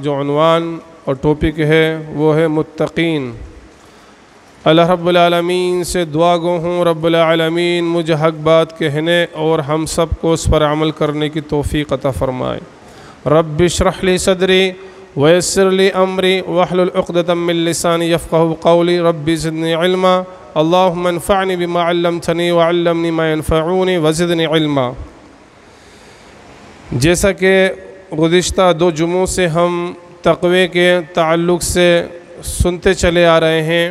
जो उन्वान और टॉपिक है वो है मुत्तकीन। अल्लाह रब्बुल आलमीन से दुआ गो हूँ रब्बुल आलमीन मुझे हक बात कहने और हम सब को उस पर अमल करने की तौफ़ीक़ अता फ़रमाए। रब्बि इश्रह ली सदरी वयस्सिर ली अमरी वहलुल उक़दतम मिन लिसानी यफ़क़हू क़ौली रब्बि ज़िदनी इल्मा अल्लाहुम्मा अन्फ़अनी बिमा अल्लमतनी व अल्लिमनी मा यनफ़अूनी व ज़िदनी इल्मा। जैसा कि गुज़िश्ता 2 जुमों से हम तक़वे के ताल्लुक़ से सुनते चले आ रहे हैं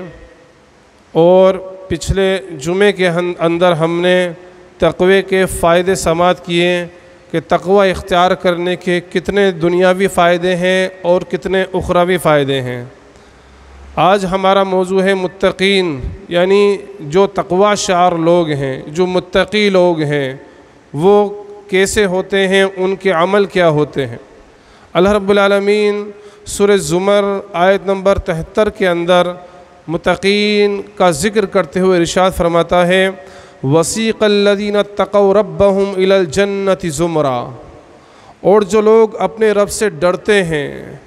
और पिछले जुमे के अंदर हमने तक़वे के फ़ायदे समाअत किए कि तक़वा इख्तियार करने के कितने दुनियावी फ़ायदे हैं और कितने उखरवी फ़ायदे हैं। आज हमारा मौजू है मुत्तकीन, यानी जो तक़वा शार लोग हैं, जो मुत्तकी लोग हैं वो कैसे होते हैं, उनके अमल क्या होते हैं। अल्लाह रब्बुल आलमीन सूरह ज़ुमर आयत नंबर 73 के अंदर मुत्तकीन का ज़िक्र करते हुए इरशाद फरमाता है वसीक़ल्लज़ीना तक़व रब्बहुम इलल जन्नति ज़ुमरा। और जो लोग अपने रब से डरते हैं,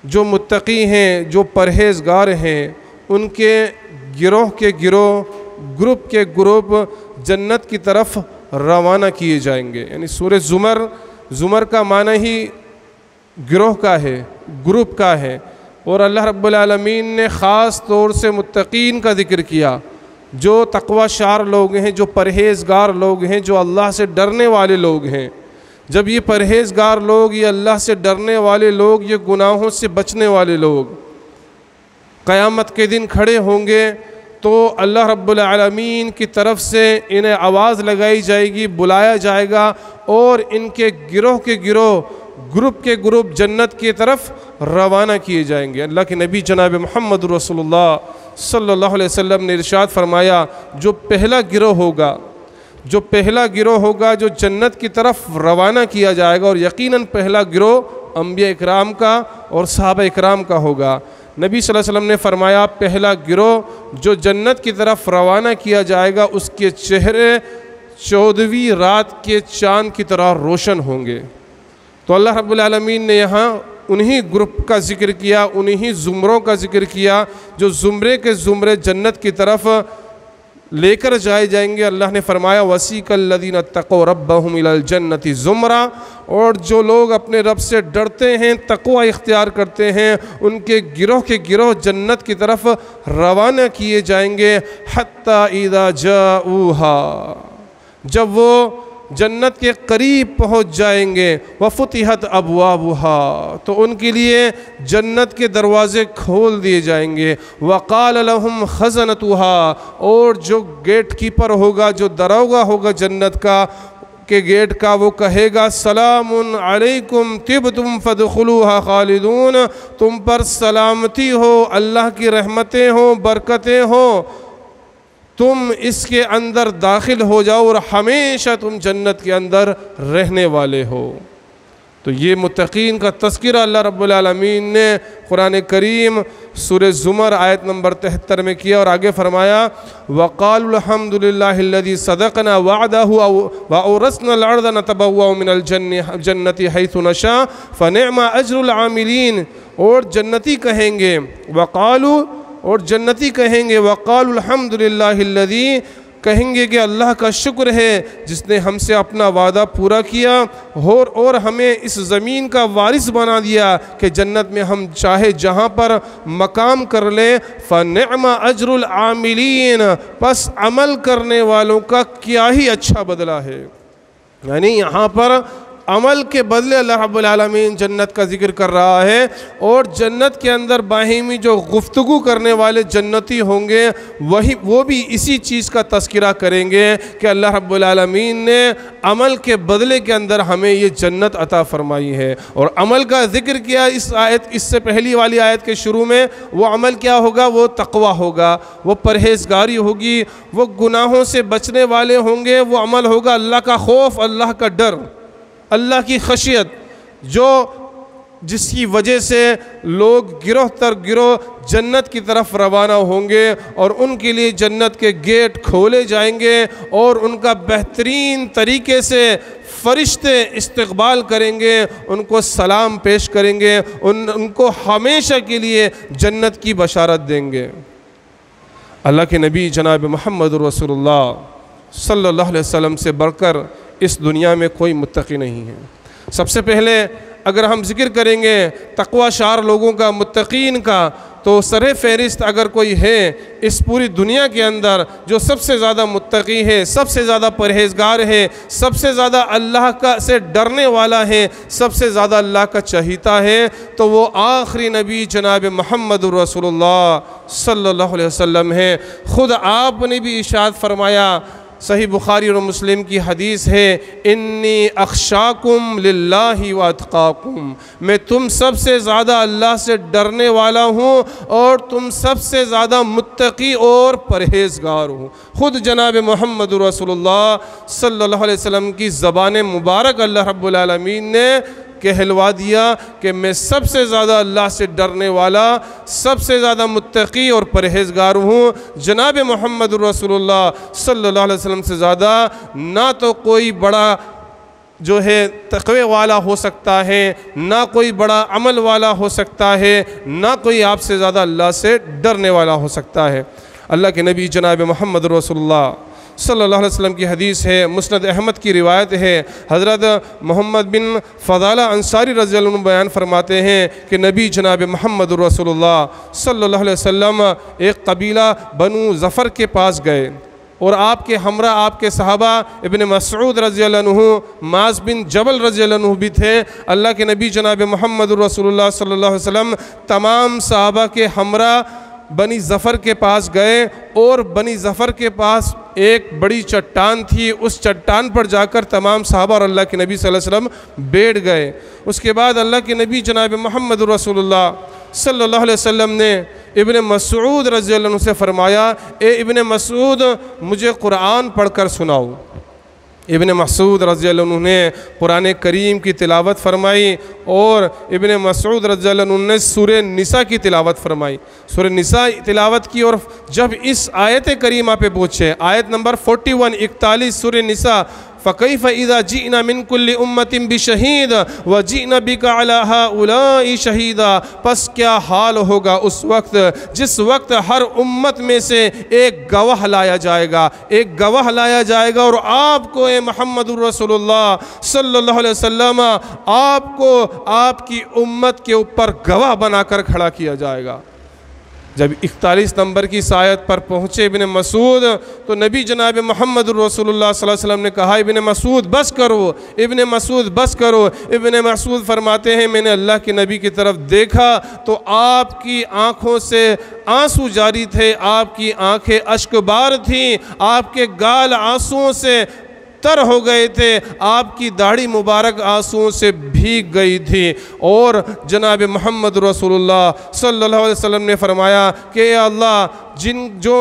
जो मुत्तकी हैं, जो परहेज़गार हैं, उनके गिरोह के गिरोह, ग्रुप के ग्रुप जन्नत की तरफ रवाना किए जाएंगे। यानी सूरह ज़ुमर का माना ही गिरोह का है, ग्रुप का है। और अल्लाह रब्बुल आलमीन ने ख़ास तौर से मुत्तकीन का ज़िक्र किया, जो तक़वा शार लोग हैं, जो परहेज़गार लोग हैं, जो अल्लाह से डरने वाले लोग हैं। जब ये परहेज़गार लोग, ये अल्लाह से डरने वाले लोग, ये गुनाहों से बचने वाले लोग क़यामत के दिन खड़े होंगे तो अल्लाह रब्बुल आलमीन की तरफ से इन्हें आवाज़ लगाई जाएगी, बुलाया जाएगा और इनके गिरोह के गिरोह, ग्रुप के ग्रुप जन्नत की तरफ रवाना किए जाएंगे। अल्लाह के नबी जनाब मोहम्मद रसूलुल्लाह सल्लल्लाहु अलैहि वसल्लम ने इरशाद फरमाया जो पहला गिरोह होगा जो जन्नत की तरफ रवाना किया जाएगा, और यकीनन पहला गिरोह अंबिया इकराम का और सहाबा इकराम का होगा। नबी सल्लल्लाहु अलैहि वसल्लम ने फरमाया पहला गिरोह जो जन्नत की तरफ रवाना किया जाएगा उसके चेहरे 14वीं रात के चाँद की तरह रोशन होंगे। तो अल्लाह रब्बुल आलमीन ने यहाँ उन्हीं ग्रुप का ज़िक्र किया, उन्हीं ज़ुमरों का ज़िक्र किया जो ज़ुमरे के ज़ुमरे जन्नत की तरफ लेकर जाए जाएंगे। अल्लाह ने फरमाया वसीक़ल्लज़ीना तक़व रब्बहुम इलल जन्नति ज़ुमरा। और जो लोग अपने रब से डरते हैं, तक़वा इख्तियार करते हैं, उनके गिरोह के गिरोह जन्नत की तरफ रवाना किए जाएंगे। हत्ता इज़ा जाऊहा, जब वो जन्नत के करीब पहुँच जाएंगे, वफ़ुतिहत अबवाबुहा, तो उनके लिए जन्नत के दरवाज़े खोल दिए जाएंगे। वक़ाल लहुम ख़ज़नतुहा, और जो गेट कीपर होगा, जो दरोगा होगा जन्नत का के गेट का, वो कहेगा सलामुन अलैकुम तिबतुम फदखुलूहा खालिदून, तुम पर सलामती हो, अल्लाह की रहमतें हो, बरकतें हो, तुम इसके अंदर दाखिल हो जाओ और हमेशा तुम जन्नत के अंदर रहने वाले हो। तो ये मुत्तकीन का तज़किरा अल्लाह रब्बुल आलमीन ने कुरान करीम सूरह ज़ुमर आयत नंबर 73 में किया और आगे फरमाया वक़ालुल हम्दुलिल्लाहिल्लज़ी सदक़ना वअदहु व औरसनल अर्ज़ नतबव्वअ मिनल जन्नति हैसु नशा फ़निअमा अज्रुल आमिलीन। और जन्नती कहेंगे और जन्नती कहेंगे वक़ालुल हम्दुलिल्लाहिल्लज़ी, कहेंगे कि अल्लाह का शुक्र है जिसने हमसे अपना वादा पूरा किया और हमें इस ज़मीन का वारिस बना दिया कि जन्नत में हम चाहे जहाँ पर मकाम कर लें। फ़निअमा अज्रुल आमिलीन, बस अमल करने वालों का क्या ही अच्छा बदला है। यानी यहाँ पर अमल के बदले अल्लाह रब्बुल आलमीन जन्नत का ज़िक्र कर रहा है। और जन्नत के अंदर बाहिमी जो गुफ्तगू करने वाले जन्नती होंगे वो भी इसी चीज़ का तज़किरा करेंगे कि अल्लाह रब्बुल आलमीन ने अमल के बदले के अंदर हमें ये जन्नत अता फ़रमाई है। और अमल का ज़िक्र किया इससे पहली वाली आयत के शुरू में। वो अमल क्या होगा? वो तक़वा होगा, वो परहेज़गारी होगी, वो गुनाहों से बचने वाले होंगे। वो अमल होगा अल्लाह का खौफ, अल्लाह का डर, अल्लाह की खशियत, जिसकी वजह से लोग गिरोह तर गिरोह जन्नत की तरफ रवाना होंगे और उनके लिए जन्नत के गेट खोले जाएंगे और उनका बेहतरीन तरीके से फरिश्ते इस्तक़बाल करेंगे, उनको सलाम पेश करेंगे, उनको हमेशा के लिए जन्नत की बशारत देंगे। अल्लाह के नबी जनाब मोहम्मद रसूलुल्लाह सल्लल्लाहु अलैहि वसल्लम से बढ़कर इस दुनिया में कोई मुत्तकी नहीं है। सबसे पहले अगर हम जिक्र करेंगे तक़वा शार लोगों का, मुत्तकीन का, तो सरे फहरिस्त अगर कोई है इस पूरी दुनिया के अंदर जो सबसे ज़्यादा मुत्तकी है, सबसे ज़्यादा परहेज़गार है, सबसे ज़्यादा अल्लाह का से डरने वाला है, सबसे ज़्यादा अल्लाह का चहीता है, तो वो आखिरी नबी जनाब मोहम्मद रसूलुल्लाह सल्लल्लाहु अलैहि वसल्लम है। ख़ुद आपने भी इरशाद फरमाया, सही बुखारी और मुस्लिम की हदीस है, इन्नी अख्शाकुम लिल्लाहि व अत्काकुम, मैं तुम सबसे ज़्यादा अल्लाह से डरने वाला हूँ और तुम सबसे ज़्यादा मुत्तकी और परहेज़गार हूँ। ख़ुद जनाब मोहम्मद रसूलुल्लाह सल्लल्लाहु अलैहि वसल्लम की ज़बान मुबारक अल्लाह रब्बुल आलमीन ने कहलवा दिया कि मैं सबसे ज़्यादा अल्लाह से डरने वाला, सबसे ज़्यादा मुत्तकी और परहेज़गार हूँ। जनाब मोहम्मद रसूलुल्लाह सल्लल्लाहु अलैहि वसल्लम से ज़्यादा ना तो कोई बड़ा जो है तक़वे वाला हो सकता है, ना कोई बड़ा अमल वाला हो सकता है, ना कोई आपसे ज़्यादा अल्लाह से डरने वाला हो सकता है। अल्लाह के नबी जनाब मोहम्मद रसूलुल्लाह सल्लल्लाहु अलैहि वसल्लम की हदीस है, मुस्नद अहमद की रिवायत है, हज़रत मोहम्मद बिन फ़दाला अंसारी रज़ियल्लाहु अन्हु बयान फरमाते हैं कि नबी जनाब मोहम्मद रसूलुल्लाह सल्लल्लाहु अलैहि वसल्लम एक कबीला बनु ज़फ़र के पास गए और आपके हमरा आपके सहाबा इब्न मसऊद रज़ियल्लाहु अन्हु, माज़ बिन जबल रज़ियल्लाहु अन्हु भी थे। अल्लाह के नबी जनाब मोहम्मद रसूलुल्लाह सल्लल्लाहु अलैहि वसल्लम तमाम सहाबा के हमरा बनी ज़फ़र के पास गए और बनी ज़फ़र के पास एक बड़ी चट्टान थी, उस चट्टान पर जाकर तमाम सहाबा और अल्लाह के नबी सल्लल्लाहु अलैहि वसल्लम बैठ गए। उसके बाद अल्लाह के नबी जनाब मोहम्मद रसूलुल्लाह सल्लल्लाहु अलैहि वसल्लम ने इब्न मसऊद रज़ियल्लाहु अन्हु से फ़रमाया, ए इब्न मसऊद मुझे कुरान पढ़ कर सुनाओ। इब्न मसऊद रज़ियल्लाहु अन्हु ने कुरान करीम की तिलावत फ़रमाई और इब्न मसऊद रज़ियल्लाहु अन्हु ने सूरह निसा की तिलावत फ़रमाई। सूरह निसा तिलावत की और जब इस आयत करीमा पे पहुँचे, आयत नंबर 41 सूरह निसा, फ़कैफ़ इज़ा जिअना मिन कुल्लि उम्मतिन बिशहीद व जिअना बिका अला हाउलाई शहीदा, पस क्या हाल होगा उस वक्त जिस वक्त हर उम्मत में से एक गवाह लाया जाएगा, एक गवाह लाया जाएगा और आपको ए मोहम्मद रसूलुल्लाह सल्लल्लाहु अलैहि वसल्लम आपको आपकी उम्मत के ऊपर गवाह बनाकर खड़ा किया जाएगा। जब 41 नंबर की आयत पर पहुँचे इब्न मसूद, तो नबी जनाब मोहम्मद रसूलुल्लाह सल्लल्लाहु अलैहि वसल्लम ने कहा, इब्न मसूद बस करो, इब्न मसूद बस करो। इब्न मसूद फरमाते हैं, मैंने अल्लाह के नबी की तरफ देखा तो आपकी आँखों से आंसू जारी थे, आपकी आँखें अश्कबार थीं, आपके गाल आंसुओं से तर हो गए थे, आपकी दाढ़ी मुबारक आंसुओं से भीग गई थी। और जनाब मोहम्मद रसूलुल्लाह सल्लल्लाहु अलैहि वसल्लम ने फरमाया कि अल्लाह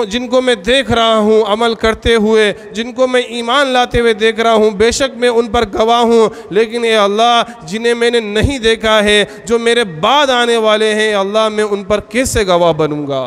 जिनको मैं देख रहा हूँ अमल करते हुए, जिनको मैं ईमान लाते हुए देख रहा हूँ, बेशक मैं उन पर गवाह हूँ, लेकिन ए अल्लाह जिन्हें मैंने नहीं देखा है, जो मेरे बाद आने वाले हैं, अल्लाह मैं उन पर कैसे गवाह बनूँगा।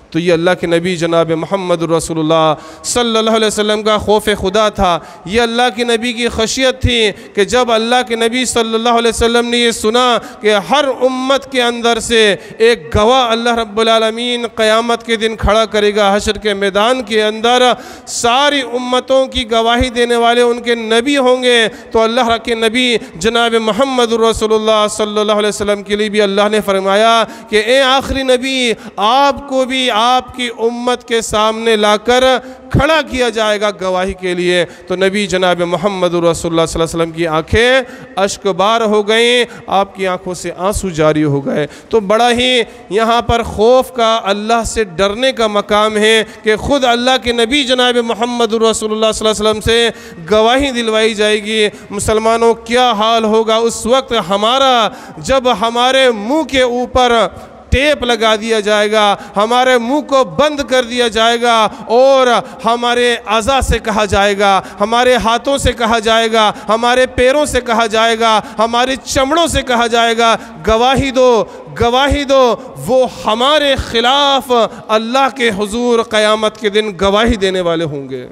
तो ये अल्लाह के नबी जनाब मोहम्मद रसूलुल्लाह सल्लल्लाहु अलैहि वसल्लम का खौफ खुदा था, ये अल्लाह के नबी की खशियत थी कि जब अल्लाह के नबी सल्लल्लाहु अलैहि वसल्लम ने ये सुना कि हर उम्मत के अंदर से एक गवाह अल्लाह रब्बुल आलमीन क़यामत के दिन खड़ा करेगा, हशर के मैदान के अंदर सारी उम्मतों की गवाही देने वाले उनके नबी होंगे, तो अल्लाह के नबी जनाब मोहम्मद रसूलुल्लाह सल्लल्लाहु अलैहि वसल्लम के लिए भी अल्लाह ने फरमाया कि ए आखिरी नबी, आपको भी आपकी उम्मत के सामने लाकर खड़ा किया जाएगा गवाही के लिए। तो नबी जनाब मोहम्मद रसूलुल्लाह सल्लल्लाहु अलैहि वसल्लम की आंखें अश्कबार हो गई, आपकी आंखों से आंसू जारी हो गए। तो बड़ा ही यहाँ पर खौफ का, अल्लाह से डरने का मकाम है कि ख़ुद अल्लाह के नबी जनाब मोहम्मद रसूलुल्लाह सल्लल्लाहु अलैहि वसल्लम से गवाही दिलवाई जाएगी। मुसलमानों क्या हाल होगा उस वक्त हमारा, जब हमारे मुँह के ऊपर टेप लगा दिया जाएगा, हमारे मुंह को बंद कर दिया जाएगा और हमारे अज़ा से कहा जाएगा, हमारे हाथों से कहा जाएगा, हमारे पैरों से कहा जाएगा, हमारे चमड़ों से कहा जाएगा, गवाही दो, गवाही दो। वो हमारे ख़िलाफ़ अल्लाह के हुजूर क़यामत के दिन गवाही देने वाले होंगे।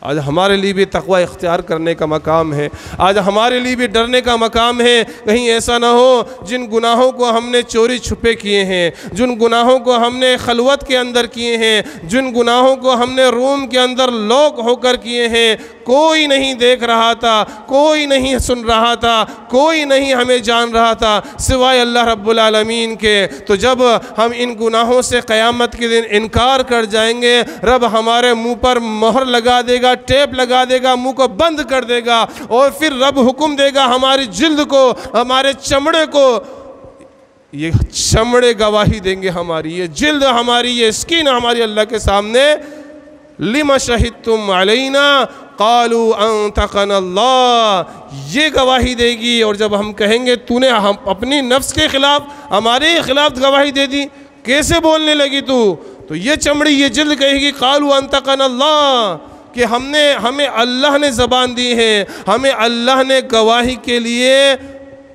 आज हमारे लिए भी तक़वा इख्तियार करने का मकाम है, आज हमारे लिए भी डरने का मकाम है। कहीं ऐसा ना हो जिन गुनाहों को हमने चोरी छुपे किए हैं, जिन गुनाहों को हमने खलवत के अंदर किए हैं, जिन गुनाहों को हमने रूम के अंदर लॉक होकर किए हैं, कोई नहीं देख रहा था, कोई नहीं सुन रहा था, कोई नहीं हमें जान रहा था सिवाय अल्लाह रब्बुल आलमीन के। तो जब हम इन गुनाहों से क़यामत के दिन इनकार कर जाएंगे, रब हमारे मुंह पर मोहर लगा देगा, टेप लगा देगा, मुंह को बंद कर देगा और फिर रब हुक्म देगा हमारी जिल्द को, हमारे चमड़े को, ये चमड़े गवाही देंगे हमारी, ये जिल्द हमारी, ये स्किन हमारी अल्लाह के सामने, लिमा शहिदतुम अलैना क़ालू अंतक़ना अल्लाह, ये गवाही देगी। और जब हम कहेंगे तूने हम अपनी नफ्स के ख़िलाफ़, हमारे ख़िलाफ़ गवाही दे दी, कैसे बोलने लगी तू, तो ये चमड़ी, ये जिल्द कहेगी क़ालू अंतक़ना अल्लाह, कि हमें अल्लाह ने ज़बान दी है, हमें अल्लाह ने गवाही के लिए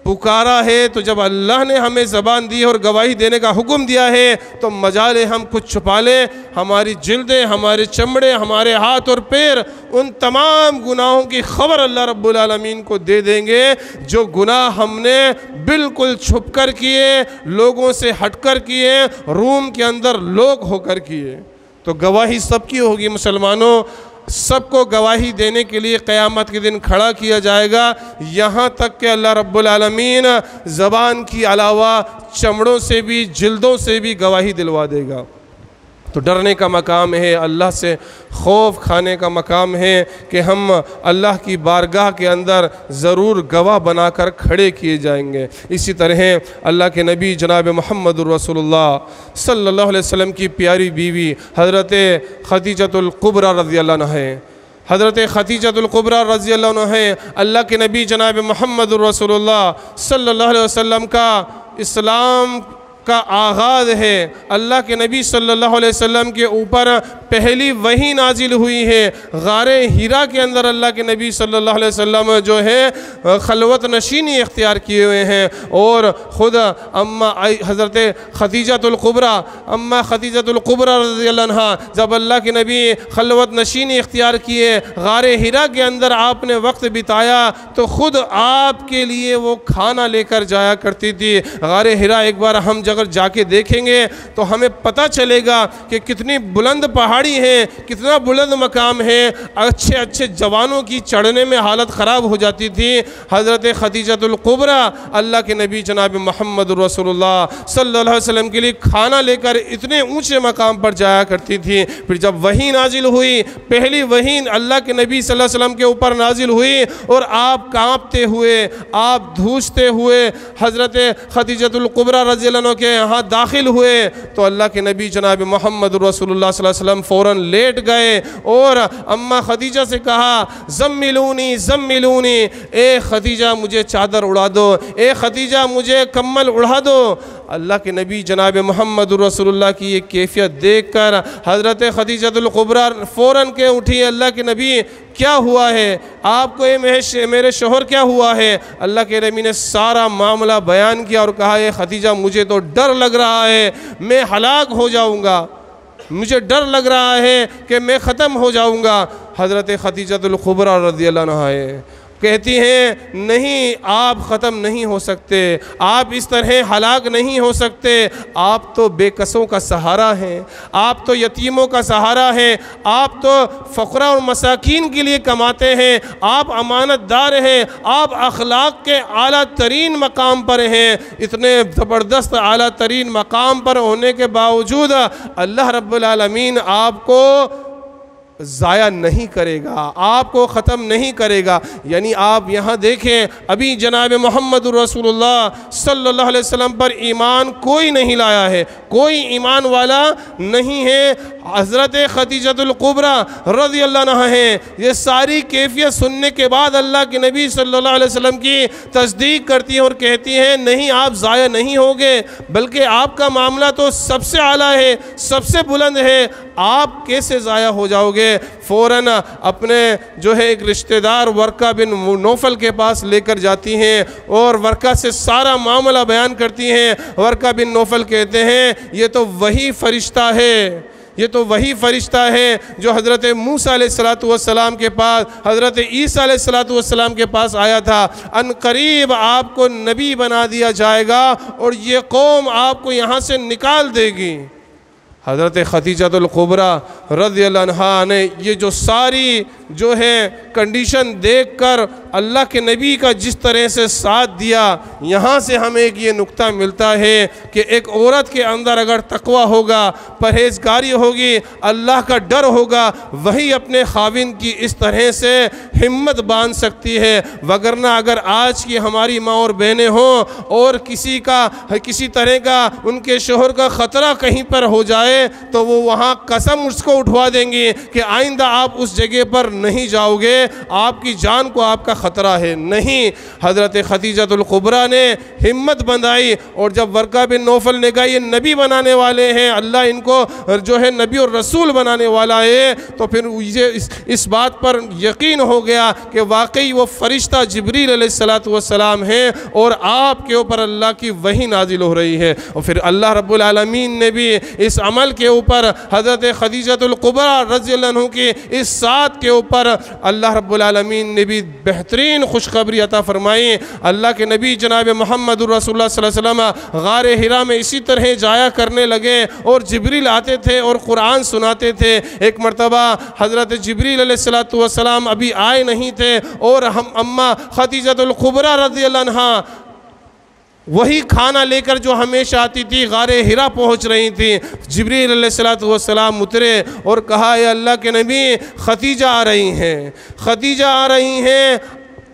पुकारा है। तो जब अल्लाह ने हमें ज़बान दी और गवाही देने का हुक्म दिया है तो मजाले हम कुछ छुपा लें, हमारी जिल्दें, हमारे चमड़े, हमारे हाथ और पैर उन तमाम गुनाहों की ख़बर अल्लाह रब्बुल आलमीन को दे देंगे जो गुनाह हमने बिल्कुल छुप कर किए, लोगों से हट कर किए, रूम के अंदर लोग होकर किए। तो गवाही सबकी होगी मुसलमानों, सबको गवाही देने के लिए क़यामत के दिन खड़ा किया जाएगा। यहाँ तक कि अल्लाह रब्बुल आलमीन ज़बान की अलावा चमड़ों से भी, जिल्दों से भी गवाही दिलवा देगा। तो डरने का मकाम है, अल्लाह से खौफ खाने का मकाम है कि हम अल्लाह की बारगाह के अंदर ज़रूर गवाह बनाकर खड़े किए जाएंगे। इसी तरह अल्लाह के नबी जनाब मुहम्मदुर रसूलुल्लाह सल्लल्लाहु अलैहि वसल्लम की प्यारी बीवी हज़रत खदीजतुल कुबरा रज़ियल्लाहु अन्हा है। हज़रत खदीजतुल कुबरा रज़ियल्लाहु अन्हा है अल्लाह के नबी जनाब मुहम्मदुर रसूलुल्लाह सल्लल्लाहु अलैहि वसल्लम का इस्लाम का आगाज़ है। अल्लाह के नबी सल्लल्लाहु अलैहि वसल्लम के ऊपर पहली वही नाजिल हुई है। गारे हीरा के अंदर अल्लाह के नबी सल्लल्लाहु अलैहि वसल्लम जो है खलवत नशीनी इख्तियार किए हुए हैं और ख़ुद अम्मा हज़रत खदीजतुल कुबरा, अम्मा खदीजतुल कुबरा रज़ियल्लाहु अन्हा जब अल्लाह के नबी खलवत नशीनी इख्तियार किए, गारे हीरा के अंदर आपने वक्त बिताया, तो ख़ुद आपके लिए वो खाना लेकर जाया करती थी। गारे हीरा एक बार हम अगर जाके देखेंगे तो हमें पता चलेगा कि कितनी बुलंद पहाड़ी है, कितना बुलंद मकाम है। अच्छे अच्छे जवानों की चढ़ने में हालत ख़राब हो जाती थी। हज़रत खदीजतुल कुबरा अल्लाह के नबी जनाब मुहम्मद रसूलुल्लाह सल्लल्लाहु अलैहि वसल्लम के लिए खाना लेकर इतने ऊंचे मकाम पर जाया करती थी। फिर जब वही नाजिल हुई, पहली वही अल्लाह के नबी सल्लल्लाहु अलैहि वसल्लम के ऊपर नाजिल हुई और आप काँपते हुए, आप धूसते हुए हज़रत खदीजतुल कुबरा रज़ियल्लाहु अन्हा के यहाँ दाखिल हुए, तो अल्लाह के नबी जनाब मोहम्मद रसूलुल्लाह सल्लल्लाहु अलैहि वसल्लम फ़ौरन लेट गए और अम्मा खदीजा से कहा ज़म्मिलूनी ज़म्मिलूनी, ए खदीजा मुझे चादर उड़ा दो, ए खदीजा मुझे कम्बल उड़ा दो। अल्लाह के नबी जनाब मोहम्मद रसूलुल्लाह की ये कैफियत देखकर हज़रत खदीजतुल कुबरा फ़ौरन के उठी, अल्लाह के नबी क्या हुआ है आपको, ये मेरे शोहर क्या हुआ है। अल्लाह के नबी ने सारा मामला बयान किया और कहा ये खदीजा मुझे तो डर लग रहा है मैं हलाक हो जाऊँगा, मुझे डर लग रहा है कि मैं ख़त्म हो जाऊँगा। हज़रत खदीजतुल कुबरा रज़ियल्लाहु अन्हा कहती हैं नहीं, आप ख़त्म नहीं हो सकते, आप इस तरह हलाक नहीं हो सकते, आप तो बेकसों का सहारा हैं, आप तो यतीमों का सहारा हैं, आप तो फ़क़रा और मसाकीन के लिए कमाते हैं, आप अमानतदार हैं, आप अखलाक के आला तरीन मकाम पर हैं। इतने ज़बरदस्त आला तरीन मकाम पर होने के बावजूद अल्लाह रब्बुल आलमीन आपको ज़ाया नहीं करेगा, आपको ख़त्म नहीं करेगा। यानी आप यहाँ देखें, अभी जनाब मोहम्मद रसूलुल्लाह सल्लल्लाहु अलैहि वसल्लम पर ईमान कोई नहीं लाया है, कोई ईमान वाला नहीं है। हज़रत खदीजतुल कुबरा रज़ियल्लाहु अन्हा है, ये सारी कैफियत सुनने के बाद अल्लाह के नबी सल्लल्लाहु अलैहि वसल्लम की तस्दीक करती हैं और कहती हैं नहीं, आप ज़ाया नहीं होगे, बल्कि आपका मामला तो सबसे आला है, सबसे बुलंद है, आप कैसे ज़ाया हो जाओगे। फ़ौरन अपने जो है एक रिश्तेदार वर्का बिन नौफल के पास लेकर जाती हैं और वर्का से सारा मामला बयान करती हैं। वर्का बिन नौफल कहते हैं ये तो वही फ़रिश्ता है, ये तो वही फ़रिश्ता है जो हज़रत मूसा अलैहिस्सलातु वस्सलाम के पास, हज़रत ईसा अलैहिस्सलातु वस्सलाम के पास आया था। अनकरीब आपको नबी बना दिया जाएगा और ये कौम आपको यहाँ से निकाल देगी। हज़रत खदीजतुल कुबरा रज़ियल्लाहु अन्हा ने ये जो सारी जो है कंडीशन देखकर अल्लाह के नबी का जिस तरह से साथ दिया, यहाँ से हमें एक ये नुक्ता मिलता है कि एक औरत के अंदर अगर तकवा होगा, परहेज़गारी होगी, अल्लाह का डर होगा, वही अपने खाविंद की इस तरह से हिम्मत बांध सकती है। वगरना अगर आज की हमारी माँ और बहनें हों और किसी तरह का उनके शोहर का ख़तरा कहीं पर हो जाए तो वो वहाँ कसम उसको उठवा देंगी कि आइंदा आप उस जगह पर नहीं जाओगे, आपकी जान को आपका ख़तरा है। नहीं, हज़रत खदीजतुल कुबरा ने हिम्मत बंधाई और जब वर्का बिन नौफल ने कहा ये नबी बनाने वाले हैं, अल्लाह इनको जो है नबी और रसूल बनाने वाला है, तो फिर ये इस बात पर यकीन हो गया कि वाकई वो फ़रिश्ता जिब्रील अलैहिस्सलातु वस्सलाम हैं और आपके ऊपर अल्लाह की वही नाजिल हो रही है। और फिर अल्लाह रब्बुल आलमीन ने भी इस अमल के ऊपर हज़रत खदीजतुल कुबरा रज़ियल्लाहु अन्हा की इस साथ के ऊपर अल्लाह रब्बुल आलमीन ने भी बेहतरीन खुशखबरी अता फरमाई। अल्लाह के नबी जनाब मुहम्मदुर रसूलुल्लाह सल्लल्लाहु अलैहि वसल्लम गारे हिरा में इसी तरह जाया करने लगे और जिब्रील आते थे और कुरान सुनाते थे। एक मरतबा हज़रत जिब्रील अलैहिस्सलातु वस्सलाम अभी आए नहीं थे और हम अम्मा खदीजतुल कुबरा रज़ियल्लाहु अन्हा वही खाना लेकर जो हमेशा आती थी गारे हिरा पहुंच रही थी। जिब्रील अलैहिस्सलातु वस्सलाम उतरे और कहा, ये अल्लाह के नबी खदीजा आ रही हैं, खदीजा आ रही हैं,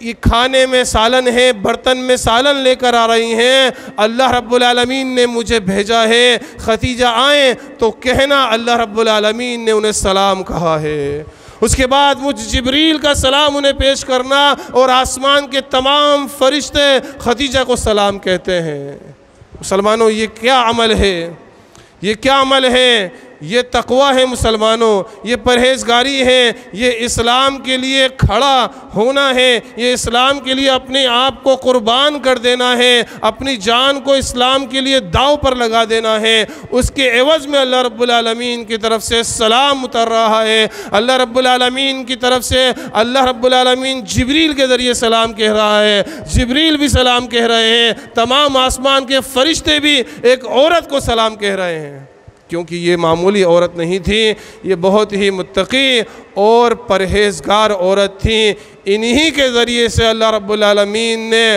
ये खाने में सालन है, बर्तन में सालन लेकर आ रही हैं, अल्लाह रब्बुल आलमीन ने मुझे भेजा है, खदीजा आएँ तो कहना अल्लाह रब्बुल आलमीन ने उन्हें सलाम कहा है। उसके बाद मुझ जिब्रील का सलाम उन्हें पेश करना और आसमान के तमाम फरिश्ते खदीजा को सलाम कहते हैं। मुसलमानों, ये क्या अमल है, ये क्या अमल है, ये तकवा है मुसलमानों, ये परहेज़गारी है, ये इस्लाम के लिए खड़ा होना है, ये इस्लाम के लिए अपने आप को कुर्बान कर देना है, अपनी जान को इस्लाम के लिए दाव पर लगा देना है। उसके एवज़ में अल्लाह रब्बुल आलमीन की तरफ से सलाम उतर रहा है। अल्लाह रब्बुल आलमीन की तरफ से अल्लाह रब्बुल आलमीन जिब्रील के ज़रिए सलाम कह रहा है, जिब्रील भी सलाम कह रहे हैं, तमाम आसमान के फरिश्ते भी एक औरत को सलाम कह रहे हैं, क्योंकि ये मामूली औरत नहीं थी, ये बहुत ही मुत्तकी और परहेज़गार औरत थी। इन्हीं के ज़रिए से अल्लाह रब्बुल आलमीन ने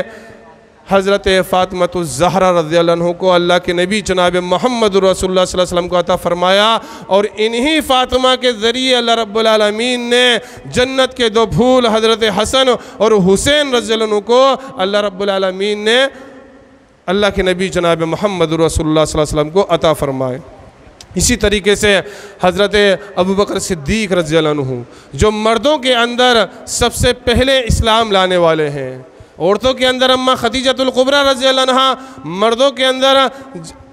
हज़रत फ़ातिमतुज़ ज़हरा रज़ियल्लाहु अन्हा को अल्लाह के नबी जनाब मुहम्मदुर रसूलुल्लाह सल्लल्लाहु अलैहि वसल्लम को अता फरमाया और इन्हीं फ़ातिमा के ज़रिए अल्लाह रब्बुल आलमीन ने जन्नत के दो फूल हज़रत हसन और हुसैन रज़ियल्लाहु अन्हु को अल्लाह रब्बुल आलमीन ने अल्लाह के नबी जनाब मुहम्मदुर रसूलुल्लाह सल्लल्लाहु अलैहि वसल्लम को अता फरमाए। इसी तरीके से हज़रत अबू बकर सिद्दीक़ रज़ियल्लाहु अन्हु जो मर्दों के अंदर सबसे पहले इस्लाम लाने वाले हैं, औरतों के अंदर अम्मा खदीजतुल कुबरा रज़ियल्लाहु अन्हा, मर्दों के अंदर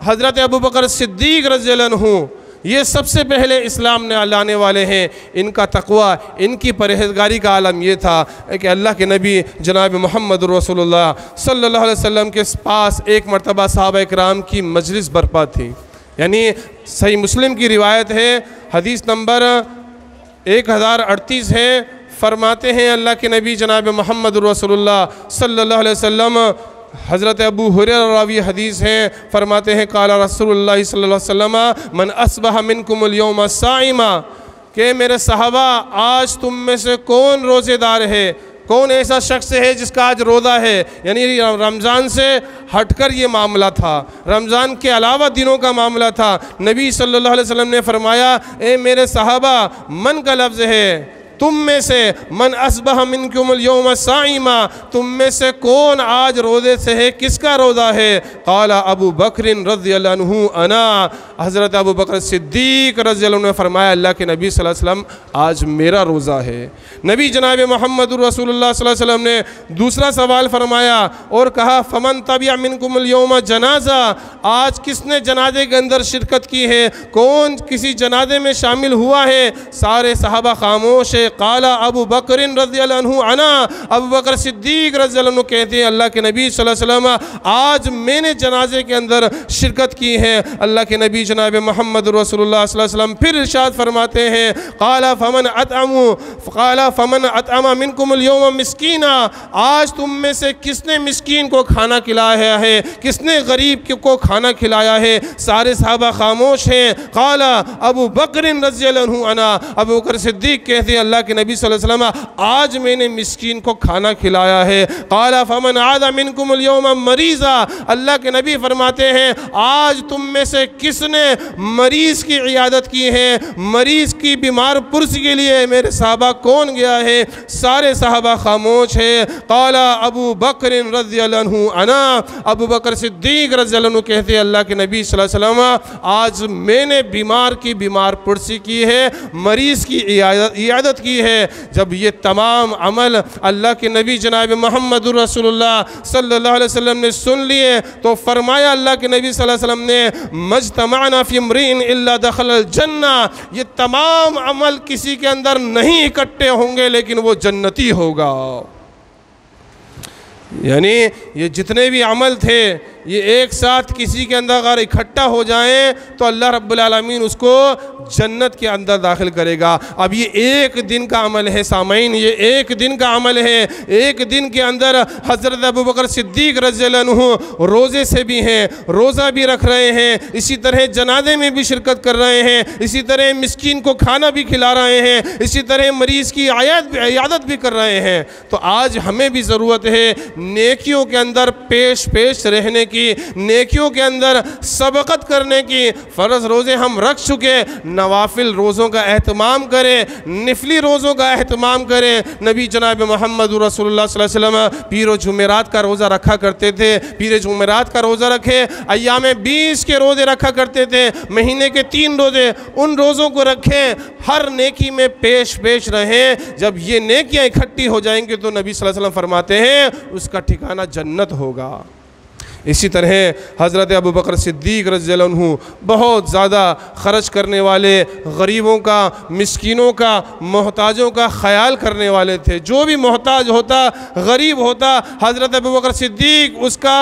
हज़रत अबू बकर सिद्दीक़ रज़ियल्लाहु अन्हु, ये सबसे पहले इस्लाम लाने वाले हैं। इनका तक़वा, इनकी परहेज़गारी का आलम ये था कि अल्लाह के नबी जनाब मुहम्मद रसूलुल्लाह सल्लल्लाहु अलैहि वसल्लम के पास एक मरतबा सहाबा इकराम की मजलिस बरपा थी। यानी सही मुस्लिम की रिवायत है, हदीस नंबर 1038 है, फरमाते हैं अल्लाह के नबी जनाब मुहम्मद रसूलुल्लाह सल्लल्लाहु अलैहि वसल्लम, हज़रत अबू हुरैरा रावी हदीस हैं, फरमाते हैं काला रसूलुल्लाह सल्लल्लाहु अलैहि वसल्लम मन अस्बह मिनकुमुल यौम साइमा, के मेरे सहाबा आज तुम में से कौन रोज़ेदार है, कौन ऐसा शख्स है जिसका आज रोज़ा है। यानी रमज़ान से हटकर ये मामला था, रमज़ान के अलावा दिनों का मामला था। नबी सल्लल्लाहु अलैहि वसल्लम ने फरमाया, ए मेरे सहाबा, मन का लफ्ज़ है, तुम में से मन अस्बह मिनकुमुल यौम साइमा, तुम में से कौन आज रोज़े से है, किसका रोज़ा है। क़ाला अबू बकरिन रज़ियल्लाहु अन्हु अना, हज़रत अबू बकर सिद्दीक़ रज़ियल्लाहु अन्हु ने फरमाया अल्लाह के नबी सल्लल्लाहु अलैहि वसल्लम आज मेरा रोज़ा है। नबी जनाब मुहम्मद रसूलुल्लाह सल्लल्लाहु अलैहि वसल्लम ने दूसरा सवाल फरमाया और कहा फ़मन तबिअ मिनकुमुल यौम जनाज़ा, आज किसने जनाजे के अंदर शिरकत की है, कौन किसी जनाजे में शामिल हुआ है। सारे सहाबा खामोश है, काला अबू बकर रज़ियल्लाहु अन्हु, अबू बकर सिद्दीक रज़ियल्लाहु अन्हु कहते हैं अल्लाह के नबी सल्लल्लाहु अलैहि वसल्लम आज मैंने जनाजे के अंदर शिरकत की है। अल्लाह के नबी जनाब मोहम्मद रसूलुल्लाह सल्लल्लाहु अलैहि वसल्लम फिर इरशाद फरमाते हैं काला फमन अतअमा मिनकुमुल यौम मिस्कीना, आज तुम में से किसने मिस्कीन को खाना खिलाया है, किसने गरीब को खाना खिलाया है। सारे सहाबा खामोश हैं। काला अबू बकर रज़ियल्लाहु अन्हु, अबू बकर सिद्दीक कहते हैं अल्लाह के नबी सल्लल्लाहु अलैहि वसल्लम आज मैंने मिस्कीन को खाना खिलाया है। काला फमन आदा मिनकुमुल यौम मरीज़ा, अल्लाह के नबी फरमाते हैं आज तुम में से किसने मरीज़ की इयादत की है, मरीज़ की बीमार पुरसी के लिए मेरे सहाबा कौन गया है। सारे सहाबा खामोश है। काला अबू बकर रज़ियल्लाहु अन्हु, अबू बकर सिद्दीक रज़ियल्लाहु अन्हु कहते हैं अल्लाह के नबी सल्लल्लाहु अलैहि वसल्लम आज मैंने बीमार की बीमार पुरसी की है, मरीज़ की इयादत की है। जब ये तमाम अमल अल्लाह के नबी जनाब मोहम्मद रसूलुल्लाह सल्लल्लाहु अलैहि वसल्लम ने सुन लिए तो फरमाया अल्लाह के नबी सल्लल्लाहु अलैहि वसल्लम ने मज्तमाना फी इम्रिन इल्ला दखलल जन्ना, ये तमाम अमल किसी के अंदर नहीं इकट्ठे होंगे लेकिन वो जन्नती होगा। यानी ये जितने भी अमल थे ये एक साथ किसी के अंदर अगर इकट्ठा हो जाएं तो अल्लाह रब्बुल आलमीन उसको जन्नत के अंदर दाखिल करेगा। अब ये एक दिन का अमल है सामईन, ये एक दिन का अमल है। एक दिन के अंदर हज़रत अबू बकर सिद्दीक रज़ियल्लाहु अन्हु रोज़े से भी हैं, रोज़ा भी रख रहे हैं, इसी तरह जनाजे में भी शिरकत कर रहे हैं, इसी तरह मिस्कीन को खाना भी खिला रहे हैं, इसी तरह मरीज़ की इयादत भी कर रहे हैं। तो आज हमें भी ज़रूरत है नेकियों के अंदर पेश रहने की, नेकियों के अंदर सबकत करने की। फ़र्ज़ रोज़े हम रख चुके, नवाफिल रोज़ों का एहतमाम करें, निफली रोज़ों का एहतमाम करें। नबी जनाब मोहम्मद रसूलुल्लाह सल्लल्लाहु अलैहि वसल्लम पीर व जुमेरात का रोज़ा रखा करते थे, पीर जुमेरात का रोज़ा रखे, अय्याम 20 के रोज़े रखा करते थे, महीने के 3 रोज़े, उन रोज़ों को रखें, हर नेकी में पेश रहें। जब ये नेकियां इकट्ठी हो जाएंगी तो नबी सल्लल्लाहु अलैहि वसल्लम फरमाते हैं उसका ठिकाना जन्नत होगा। इसी तरह हज़रत अबू बकर सिद्दीक रज़ियल्लाहु अन्हु बहुत ज़्यादा ख़र्च करने वाले, गरीबों का, मिस्कीनों का, मोहताजों का ख़याल करने वाले थे। जो भी मोहताज होता, गरीब होता, हज़रत अबू बकर सिद्दीक उसका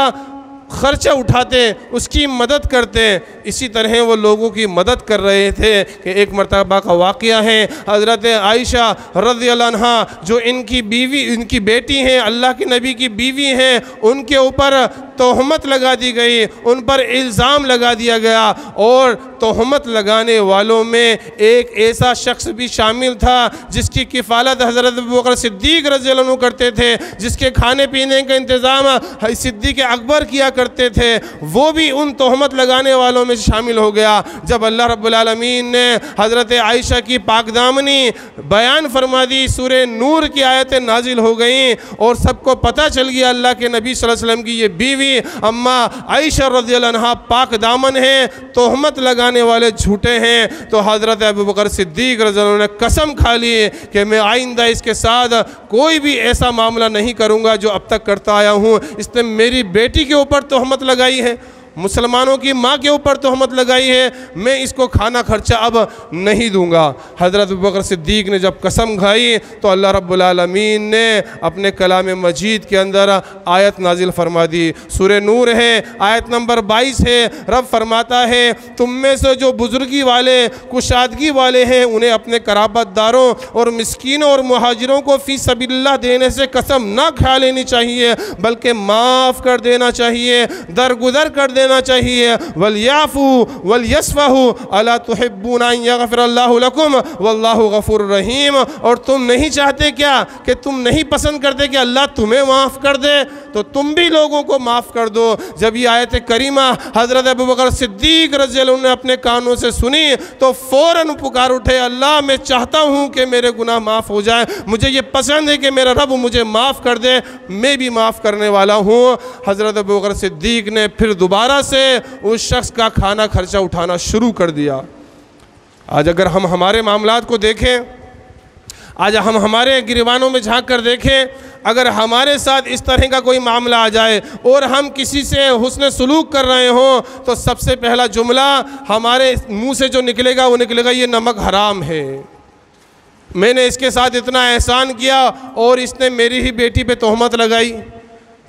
ख़र्चा उठाते, उसकी मदद करते। इसी तरह वो लोगों की मदद कर रहे थे कि एक मरतबा का वाक़या है, हज़रत आयशा रज़ियल्लाहु अन्हा जो इनकी बीवी, इनकी बेटी हैं, अल्लाह के नबी की बीवी हैं, उनके ऊपर तोहमत लगा दी गई, उन पर इल्ज़ाम लगा दिया गया। और तोहमत लगाने वालों में एक ऐसा शख्स भी शामिल था जिसकी किफ़ालत हज़रत अबू बकर सिद्दीक रज़ियल्लाहु अन्हु करते थे, जिसके खाने पीने का इंतज़ाम सिद्दीक अकबर किया करते थे, वो भी उन तोहमत लगाने वालों में शामिल हो गया। जब अल्लाह रब्बुल आलमीन ने हज़रत आयशा की पाकदामनी बयान फरमा दी, सूरे नूर की आयतें नाजिल हो गई और सबको पता चल गया अल्लाह के नबी सल्लल्लाहु अलैहि वसल्लम की ये बीवी अम्मा आयशा रज़ियल्लाहु अन्हा पाक दामन है, तोहमत लगाने वाले झूठे हैं। तो हज़रत अबू बकर सिद्दीक रज़ियल्लाहु अन्हु ने कसम खा ली कि मैं आइंदा इसके साथ कोई भी ऐसा मामला नहीं करूँगा जो अब तक करता आया हूँ। इसने मेरी बेटी के ऊपर तोहमत लगाई है, मुसलमानों की माँ के ऊपर तोहमत लगाई है, मैं इसको खाना खर्चा अब नहीं दूंगा। हज़रत अबू बकर सिद्दीक ने जब कसम खाई तो अल्लाह रब्बुल आलमीन ने अपने कलाम मजीद के अंदर आयत नाजिल फरमा दी। सूरे नूर है, आयत नंबर 22 है। रब फरमाता है तुम में से जो बुजुर्गी वाले, कुशादगी वाले हैं उन्हें अपने कराबतदारों और मिस्कीनों और मुहाजिरों को फ़ी सबीलिल्लाह देने से कसम ना खा लेनी चाहिए, बल्कि माफ़ कर देना चाहिए, दरगुदर कर देना चाहिए। वलयाफू वलयस्फहू अला तुहिब्बूना अन यगफिरल्लाहु लकुम वल्लाहु गफूरुर रहीम। और तुम नहीं चाहते क्या कि तुम नहीं पसंद करते कि अल्लाह तुम्हें माफ़ कर दे, तो तुम भी लोगों को माफ़ कर दो। जब ये आयत करीमा हज़रत अबू बकर सिद्दीक रज़ियल्लाहु अन्हु ने अपने कानों से सुनी तो फ़ौरन पुकार उठे, अल्लाह मैं चाहता हूँ कि मेरे गुनाह माफ़ हो जाए, मुझे ये पसंद है कि मेरा रब मुझे माफ़ कर दे, मैं भी माफ़ करने वाला हूँ। हज़रत अबू बकर सिद्दीक ने फिर दोबारा से उस शख्स का खाना खर्चा उठाना शुरू कर दिया। आज अगर हम हमारे मामलात को देखें, आज हम हमारे गिरबानों में झांक कर देखें, अगर हमारे साथ इस तरह का कोई मामला आ जाए और हम किसी से हुस्न सलूक कर रहे हों तो सबसे पहला जुमला हमारे मुंह से जो निकलेगा वो निकलेगा ये नमक हराम है, मैंने इसके साथ इतना एहसान किया और इसने मेरी ही बेटी पे तोहमत लगाई।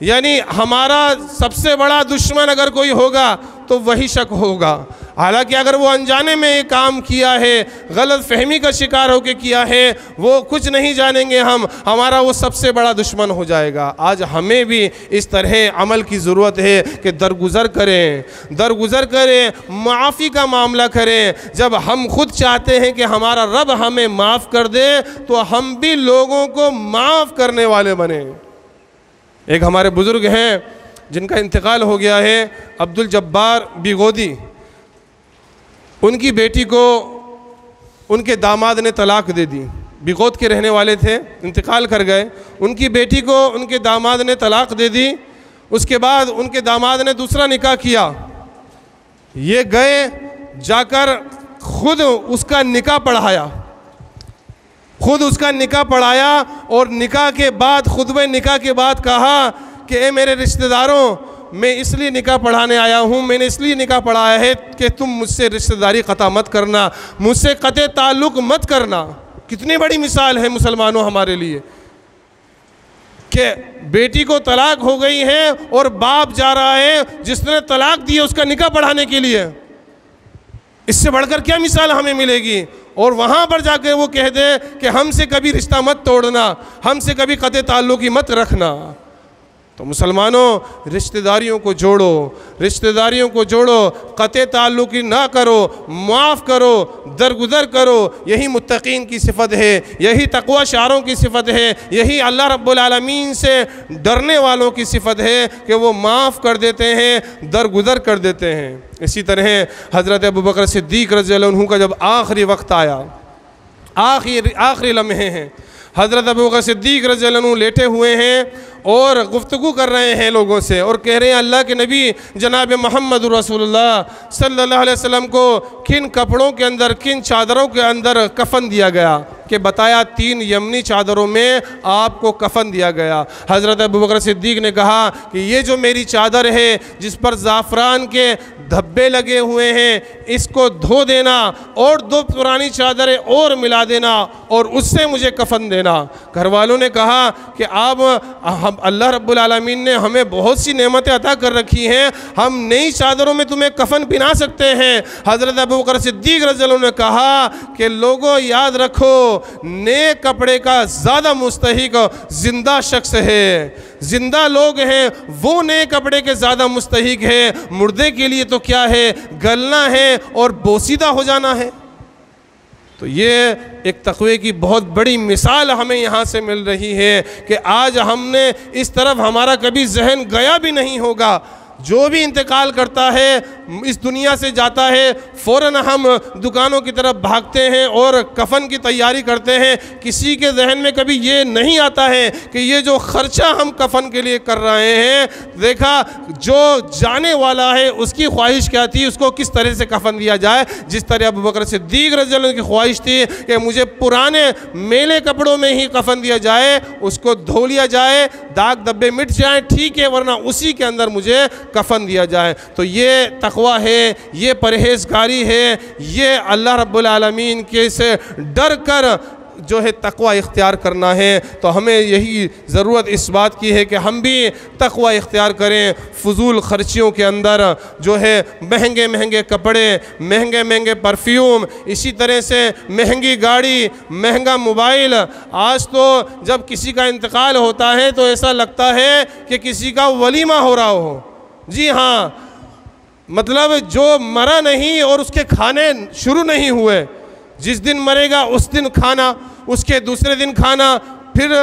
यानी हमारा सबसे बड़ा दुश्मन अगर कोई होगा तो वही शक होगा। हालांकि अगर वो अनजाने में ये काम किया है, गलत फहमी का शिकार होकर किया है, वो कुछ नहीं जानेंगे हम, हमारा वो सबसे बड़ा दुश्मन हो जाएगा। आज हमें भी इस तरह अमल की ज़रूरत है कि दरगुज़र करें, माफ़ी का मामला करें। जब हम खुद चाहते हैं कि हमारा रब हमें माफ़ कर दे तो हम भी लोगों को माफ़ करने वाले बने। एक हमारे बुज़ुर्ग हैं जिनका इंतकाल हो गया है, अब्दुल जब्बार बिगोदी। उनकी बेटी को उनके दामाद ने तलाक दे दी। बिगोद के रहने वाले थे, इंतकाल कर गए। उनकी बेटी को उनके दामाद ने तलाक दे दी। उसके बाद उनके दामाद ने दूसरा निकाह किया। ये गए जाकर खुद उसका निकाह पढ़ाया और निकाह के बाद, खुतबे निकाह के बाद कहा कि ए मेरे रिश्तेदारों, मैं इसलिए निकाह पढ़ाने आया हूँ, मैंने इसलिए निकाह पढ़ाया है कि तुम मुझसे रिश्तेदारी क़ता मत करना, मुझसे क़ते ताल्लुक़ मत करना। कितनी बड़ी मिसाल है मुसलमानों हमारे लिए कि बेटी को तलाक हो गई है और बाप जा रहा है जिसने तलाक दी है उसका निकाह पढ़ाने के लिए। इससे बढ़कर क्या मिसाल हमें मिलेगी? और वहाँ पर जाकर वो कह दे कि हमसे कभी रिश्ता मत तोड़ना, हमसे कभी क़ते ताल्लुक़ मत रखना। तो मुसलमानों, रिश्तेदारियों को जोड़ो, क़ते ताल्लुक़ ना करो, माफ़ करो, दरगुज़र करो। यही मुत्तक़ीन की सिफ़त है, यही तक़वा शारों की सिफ़त है, यही अल्लाह रब्बुल आलमीन से डरने वालों की सिफ़त है कि वो माफ़ कर देते हैं, दरगुज़र कर देते हैं। इसी तरह हज़रत अबू बकर सिद्दीक़ रज़ियल्लाहु अन्हु का जब आखिरी वक्त आया, आखिरी लम्हे हैं, हज़रत अबू बकर सिद्दीक़ रज़ियल्लाहु अन्हु लेटे हुए हैं और गुफ्तगू कर रहे हैं लोगों से और कह रहे हैं अल्लाह के नबी जनाब मोहम्मद रसूलुल्लाह सल्लल्लाहु अलैहि वसल्लम को किन कपड़ों के अंदर, किन चादरों के अंदर कफ़न दिया गया? कि बताया 3 यमनी चादरों में आपको कफ़न दिया गया। हज़रत अबू बकर सिद्दीक़ ने कहा कि ये जो मेरी चादर है जिस पर ज़ाफ़रान के धब्बे लगे हुए हैं, इसको धो देना और 2 पुरानी चादरें और मिला देना और उससे मुझे कफ़न देना। घर वालों ने कहा कि अब अल्लाह रब्बुल आलमीन ने हमें बहुत सी नेमतें अता कर रखी हैं, हम नई चादरों में तुम्हें कफ़न पहना सकते हैं। हज़रत अबू बकर सिद्दीक़ रज़ियल्लाहु अन्हु ने कहा कि लोगों याद रखो, नेक कपड़े का ज़्यादा मुस्तहिक जिंदा शख्स है, जिंदा लोग हैं वो नेक कपड़े के ज़्यादा मुस्तहिक है। मुर्दे के लिए तो क्या है, गलना है और बोसीदा हो जाना है। तो ये एक तक़वे की बहुत बड़ी मिसाल हमें यहाँ से मिल रही है कि आज हमने इस तरफ हमारा कभी जहन गया भी नहीं होगा। जो भी इंतकाल करता है, इस दुनिया से जाता है, फ़ौरन हम दुकानों की तरफ भागते हैं और कफ़न की तैयारी करते हैं। किसी के जहन में कभी ये नहीं आता है कि ये जो ख़र्चा हम कफ़न के लिए कर रहे हैं, देखा जो जाने वाला है उसकी ख्वाहिश क्या थी, उसको किस तरह से कफ़न दिया जाए। जिस तरह अबू बकर सिद्दीक़ रज़ियल्लाहु अन्हु की ख्वाहिश थी कि मुझे पुराने मेले कपड़ों में ही कफ़न दिया जाए, उसको धो लिया जाए, दाग धब्बे मिट जाएँ, ठीक है, वरना उसी के अंदर मुझे कफ़न दिया जाए। तो ये तक़वा है, ये परहेज़गारी है, ये अल्लाह रब्बुल आलमीन के से डर कर जो है तक़वा इख्तियार करना है। तो हमें यही ज़रूरत इस बात की है कि हम भी तक़वा इख्तियार करें। फ़ुज़ूल ख़र्चियों के अंदर जो है महंगे महंगे कपड़े, महंगे महंगे परफ्यूम, इसी तरह से महंगी गाड़ी, महंगा मोबाइल। आज तो जब किसी का इंतकाल होता है तो ऐसा लगता है कि किसी का वलीमा हो रहा हो। जी हाँ, मतलब जो मरा नहीं और उसके खाने शुरू नहीं हुए, जिस दिन मरेगा उस दिन खाना, उसके दूसरे दिन खाना, फिर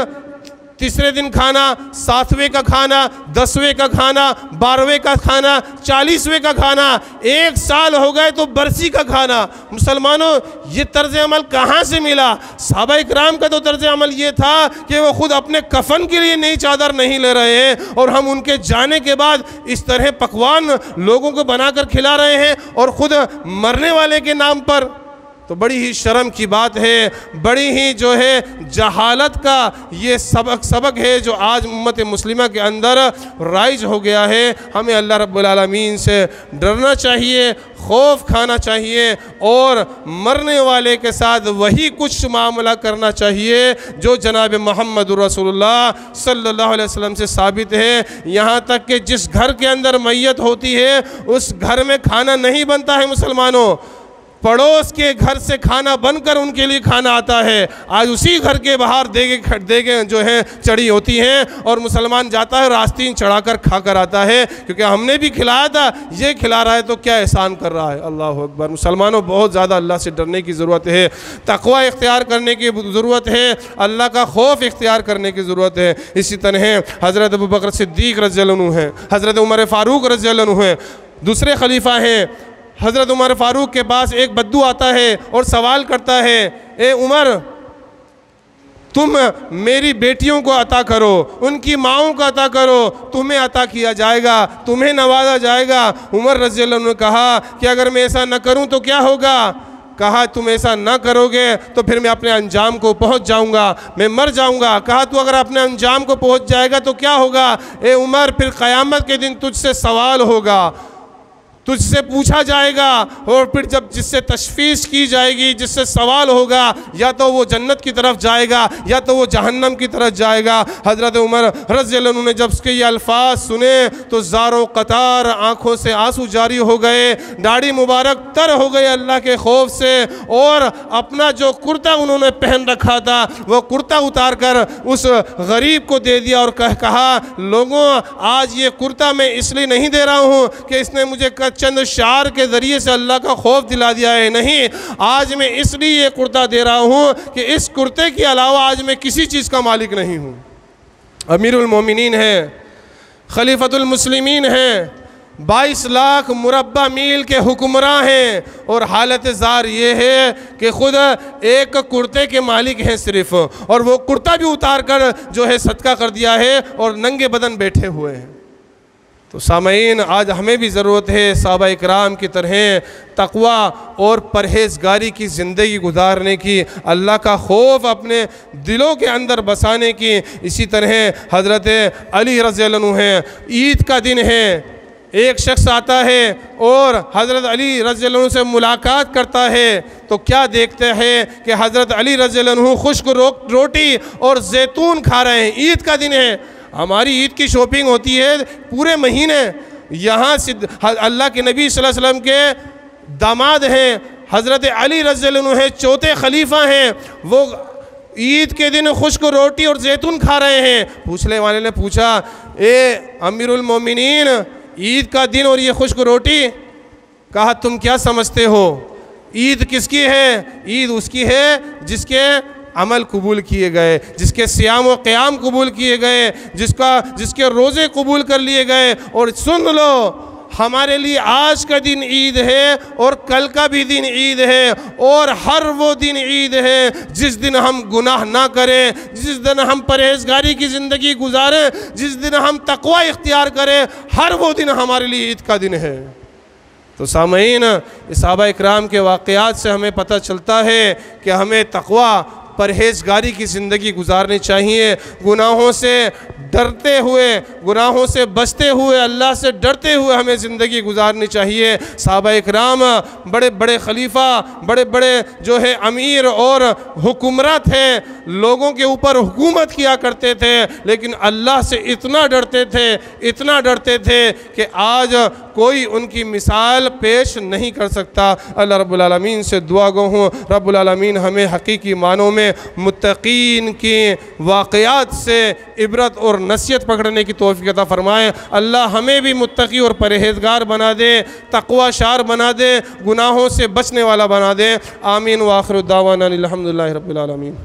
तीसरे दिन खाना, 7वें का खाना, 10वें का खाना, 12वें का खाना, 40वें का खाना, 1 साल हो गए तो बरसी का खाना। मुसलमानों, ये तर्ज अमल कहाँ से मिला? सहाबा इकराम का तो तर्ज अमल ये था कि वो खुद अपने कफन के लिए नई चादर नहीं ले रहे हैं और हम उनके जाने के बाद इस तरह पकवान लोगों को बनाकर खिला रहे हैं और ख़ुद मरने वाले के नाम पर तो बड़ी ही शर्म की बात है, बड़ी ही जो है जहालत का ये सबक है जो आज उम्मत मुस्लिमा के अंदर राइज हो गया है। हमें अल्लाह रब्बुल आलमीन से डरना चाहिए, खौफ खाना चाहिए और मरने वाले के साथ वही कुछ मामला करना चाहिए जो जनाब मोहम्मद रसूलुल्लाह सल्लल्लाहु अलैहि वसल्लम से साबित है। यहाँ तक कि जिस घर के अंदर मैयत होती है उस घर में खाना नहीं बनता है मुसलमानों, पड़ोस के घर से खाना बनकर उनके लिए खाना आता है। आज उसी घर के बाहर देगे जो है चढ़ी होती हैं और मुसलमान जाता है रास्तीन चढ़ाकर खा कर आता है, क्योंकि हमने भी खिलाया था, ये खिला रहा है तो क्या एहसान कर रहा है। अल्लाह अकबर। मुसलमानों बहुत ज़्यादा अल्लाह से डरने की ज़रूरत है, तक़वा इख्तियार करने की ज़रूरत है, अल्लाह का खौफ इख्तियार करने की ज़रूरत है। इसी तरह हज़रत अबू बकर सिद्दीक़ रज़ियल्लाहु अन्हु हैं, हज़रत उमर फ़ारूक रज़ियल्लाहु अन्हु हैं, दूसरे खलीफा हैं। हज़रत उमर फ़ारूक के पास एक बद्दू आता है और सवाल करता है, ए उमर तुम मेरी बेटियों को अता करो, उनकी माओं को अता करो, तुम्हें अता किया जाएगा, तुम्हें नवाजा जाएगा। उमर रज़ियल्लाहु अन्हु ने कहा कि अगर मैं ऐसा न करूं तो क्या होगा? कहा तुम ऐसा ना करोगे तो फिर मैं अपने अंजाम को पहुंच जाऊंगा, मैं मर जाऊंगा। कहा तू अगर अपने अंजाम को पहुंच जाएगा तो क्या होगा? ए उमर फिर क़यामत के दिन तुझसे सवाल होगा, तुझसे पूछा जाएगा, और फिर जब जिससे तशफीश की जाएगी, जिससे सवाल होगा, या तो वो जन्नत की तरफ जाएगा या तो वो जहन्नम की तरफ जाएगा। हज़रत उमर रज़ियल्लाहु अन्हु ने जब उसके ये अल्फाज सुने तो ज़ारो कतार आँखों से आंसू जारी हो गए, दाढ़ी मुबारक तर हो गए अल्लाह के खौफ से, और अपना जो कुर्ता उन्होंने पहन रखा था वो कुर्ता उतार कर उस गरीब को दे दिया और कहा लोगों आज ये कुर्ता मैं इसलिए नहीं दे रहा हूँ कि इसने मुझे चंद शार के ज़रिए से अल्लाह का खौफ दिला दिया है, नहीं, आज मैं इसलिए ये कुर्ता दे रहा हूँ कि इस कुर्ते के अलावा आज मैं किसी चीज़ का मालिक नहीं हूँ। अमीरुल मोमिनीन है, खलीफतुल मुस्लिमीन है, 22 लाख मुरब्बा मील के हुक्मरां हैं, और हालत ज़ार ये है कि ख़ुद एक कुर्ते के मालिक हैं सिर्फ, और वो कुर्ता भी उतार कर जो है सदका कर दिया है और नंगे बदन बैठे हुए हैं। तो सामईन आज हमें भी ज़रूरत है सहाबा इकराम की तरह तक़वा और परहेज़गारी की ज़िंदगी गुजारने की, अल्लाह का खौफ अपने दिलों के अंदर बसाने की। इसी तरह हज़रत अली रज़ियल्लाहु अन्हु हैं, ईद का दिन है, एक शख्स आता है और हज़रत अली रज़ियल्लाहु अन्हु से मुलाकात करता है तो क्या देखते हैं कि हज़रत अली रज़ियल्लाहु अन्हु खुश्क रोटी और जैतून खा रहे हैं। ईद का दिन है, हमारी ईद की शॉपिंग होती है पूरे महीने। यहाँ से अल्लाह के नबी सल्लल्लाहु अलैहि वसल्लम के दामाद हैं, हज़रत अली रज़ियल्लाहु अन्हु हैं, चौथे खलीफा हैं, वो ईद के दिन खुश्क रोटी और जैतून खा रहे हैं। पूछने वाले ने पूछा, ए अमीरुल मोमिनीन, ईद का दिन और ये खुश्क रोटी? कहा तुम क्या समझते हो, ईद किसकी है? ईद उसकी है जिसके अमल कबूल किए गए, जिसके सियाम व क़याम कबूल किए गए, जिसके रोज़े कबूल कर लिए गए। और सुन लो, हमारे लिए आज का दिन ईद है और कल का भी दिन ईद है, और हर वो दिन ईद है जिस दिन हम गुनाह ना करें, जिस दिन हम परहेज़गारी की ज़िंदगी गुजारें, जिस दिन हम तक़वा इख्तियार करें, हर वो दिन हमारे लिए ईद का दिन है। तो सामईन, सहाबा इकराम के वाक़यात से हमें पता चलता है कि हमें तक़वा परहेज़गारी की ज़िंदगी गुजारनी चाहिए, गुनाहों से डरते हुए, गुनाहों से बचते हुए, अल्लाह से डरते हुए हमें ज़िंदगी गुजारनी चाहिए। सहाबा इकराम बड़े बड़े खलीफा, बड़े बड़े जो है अमीर और हुक्मरां थे, लोगों के ऊपर हुकूमत किया करते थे, लेकिन अल्लाह से इतना डरते थे, इतना डरते थे कि आज कोई उनकी मिसाल पेश नहीं कर सकता। अल्लाह रब्बुल आलमीन से दुआ गो हूँ, रब्बुल आलमीन हमें हकीकी मानों में मुत्तकीन के वाक़यात से इबरत और नसीहत पकड़ने की तौफ़ीक़ अता फ़रमाए। अल्लाह हमें भी मुत्तकी और परहेज़गार बना दे, तक़वा शार बना दे, गुनाहों से बचने वाला बना दे। आमीन व आखिर दावाना अनिल हम्दुलिल्लाहि रब्बिल आलमीन।